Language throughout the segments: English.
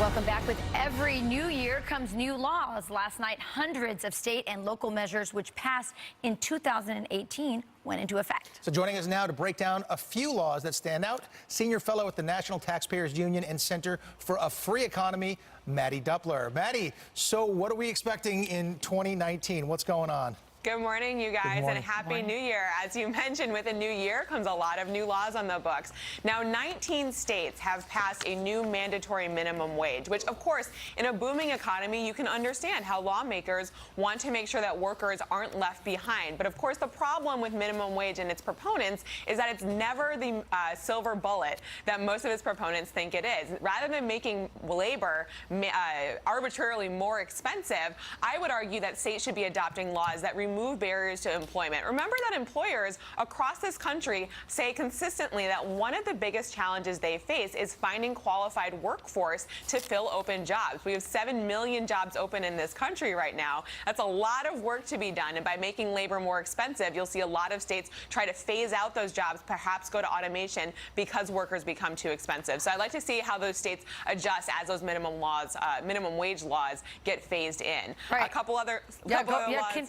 Welcome back. With every new year comes new laws. Last night, hundreds of state and local measures which passed in 2018 went into effect. So joining us now to break down a few laws that stand out, senior fellow at the National Taxpayers Union and Center for a Free Economy, Mattie Duppler. Mattie, so what are we expecting in 2019? What's going on? Good morning, you guys, and Happy New Year. As you mentioned, with a new year comes a lot of new laws on the books. Now, 19 states have passed a new mandatory minimum wage, which, of course, in a booming economy, you can understand how lawmakers want to make sure that workers aren't left behind. But, of course, the problem with minimum wage and its proponents is that it's never the silver bullet that most of its proponents think it is. Rather than making labor arbitrarily more expensive, I would argue that states should be adopting laws that remove barriers to employment. Remember that employers across this country say consistently that one of the biggest challenges they face is finding qualified workforce to fill open jobs. We have 7 million jobs open in this country right now. That's a lot of work to be done, and by making labor more expensive, you'll see a lot of states try to phase out those jobs, perhaps go to automation because workers become too expensive. So I'd like to see how those states adjust as those minimum wage laws get phased in. Right. A couple other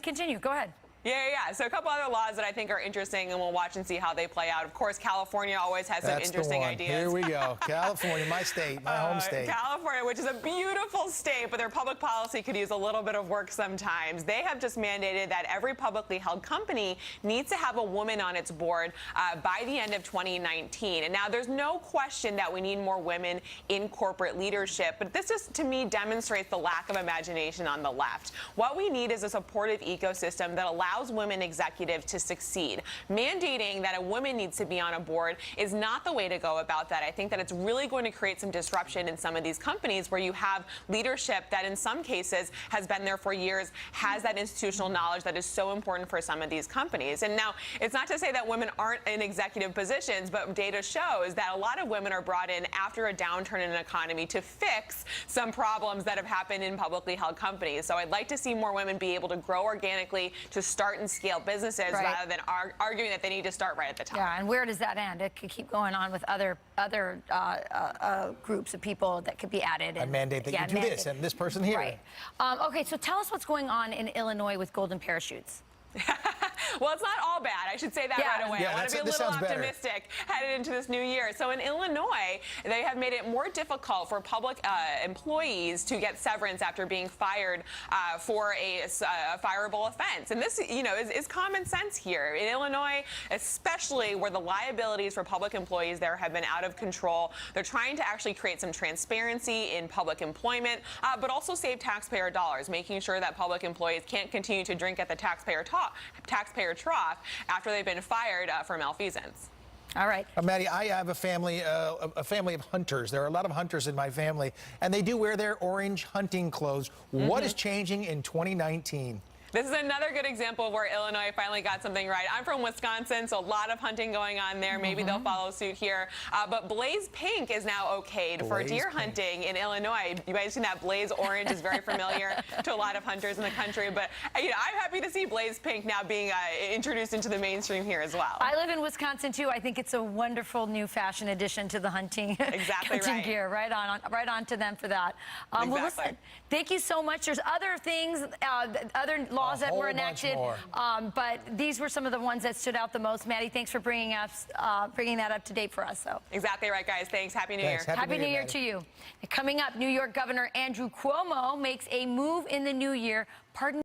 Continue. Go ahead. Yeah. So a couple other laws that I think are interesting, and we'll watch and see how they play out. Of course, California always has some interesting ideas. Here we go. California, my state, my home state. California, which is a beautiful state, but their public policy could use a little bit of work sometimes. They have just mandated that every publicly held company needs to have a woman on its board by the end of 2019. And now there's no question that we need more women in corporate leadership, but this just, to me, demonstrates the lack of imagination on the left. What we need is a supportive ecosystem that allows women executives to succeed. Mandating that a woman needs to be on a board is not the way to go about that. I think that it's really going to create some disruption in some of these companies where you have leadership that in some cases has been there for years, has that institutional knowledge that is so important for some of these companies. And now, it's not to say that women aren't in executive positions, but data shows that a lot of women are brought in after a downturn in an economy to fix some problems that have happened in publicly held companies. So I'd like to see more women be able to grow organically, to start and scale businesses rather than arguing that they need to start right at the top. Yeah, and where does that end? It could keep going on with other groups of people that could be added. And mandate that you do this and this person here. Right. Okay, so tell us what's going on in Illinois with golden parachutes. Well, it's not all bad. I should say that right away. I want to be a little optimistic headed into this new year. So in Illinois, they have made it more difficult for public employees to get severance after being fired for a fireable offense. And this, is common sense here. In Illinois, especially where the liabilities for public employees there have been out of control, they're trying to actually create some transparency in public employment, but also save taxpayer dollars, making sure that public employees can't continue to drink at the taxpayer trough after they've been fired for malfeasance. All right. Mattie, I have a family of hunters. There are a lot of hunters in my family, and they do wear their orange hunting clothes. What is changing in 2019? This is another good example of where Illinois finally got something right. I'm from Wisconsin, so a lot of hunting going on there. Maybe they'll follow suit here. But blaze pink is now okayed for deer hunting in Illinois. You guys seen that blaze orange is very familiar to a lot of hunters in the country. But I'm happy to see blaze pink now being introduced into the mainstream here as well. I live in Wisconsin too. I think it's a wonderful new fashion addition to the hunting gear. Right on to them for that. Well, listen, thank you so much. There's other things, other laws that were enacted, but these were some of the ones that stood out the most. Mattie, thanks for bringing that up to date for us. So exactly right, guys. Thanks. Happy New Year. Happy New Year to you. Coming up, New York Governor Andrew Cuomo makes a move in the new year. Pardon.